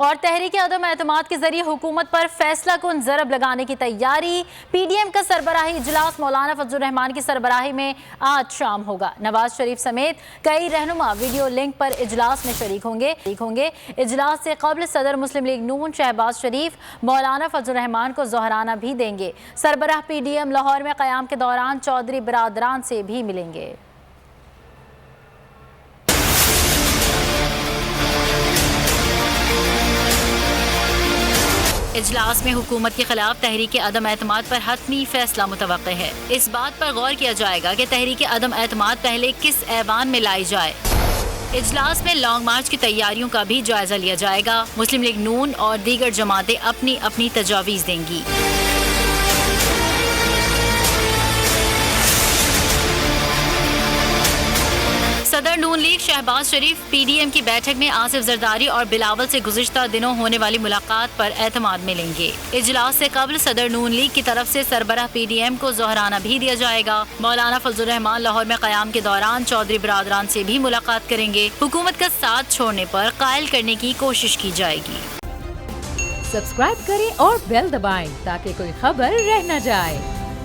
اور تحریک عدم اعتماد کے ذریعے حکومت پر فیصلہ کن ضرب لگانے کی تیاری۔ پی ڈی ایم کا سربراہی اجلاس مولانا فضل الرحمان کی سربراہی میں آج شام ہوگا۔ نواز شریف سمیت کئی رہنما ویڈیو لنک پر اجلاس میں شریک ہوں گے۔ اجلاس سے قبل صدر مسلم لیگ نون شہباز شریف مولانا فضل الرحمان کو ظہرانہ بھی دیں گے۔ سربراہ پی ڈی ایم لاہور میں قیام کے دوران چودھری برادران سے بھی ملیں گے۔ اجلاس میں حکومت کے خلاف تحریک عدم اعتماد پر حتمی فیصلہ متوقع ہے۔ اس بات پر غور کیا جائے گا کہ تحریک عدم اعتماد پہلے کس ایوان میں لائی جائے۔ اجلاس میں لانگ مارچ کی تیاریوں کا بھی جائزہ لیا جائے گا۔ مسلم لیگ نون اور دیگر جماعتیں اپنی اپنی تجاویز دیں گی۔ صدر نون لیگ شہباز شریف پی ڈی ایم کی بیٹھک میں آصف زرداری اور بلاول سے گزشتہ دنوں ہونے والی ملاقات پر اعتماد ملیں گے۔ اجلاس سے قبل صدر نون لیگ کی طرف سے سربراہ پی ڈی ایم کو ظہرانہ بھی دیا جائے گا۔ مولانا فضل الرحمان لاہور میں قیام کے دوران چودھری برادران سے بھی ملاقات کریں گے۔ حکومت کا ساتھ چھوڑنے پر قائل کرنے کی کوشش کی جائے گی۔ سبسکرائب کریں اور بیل دبائیں تاکہ کوئی خبر رہ نہ جائے۔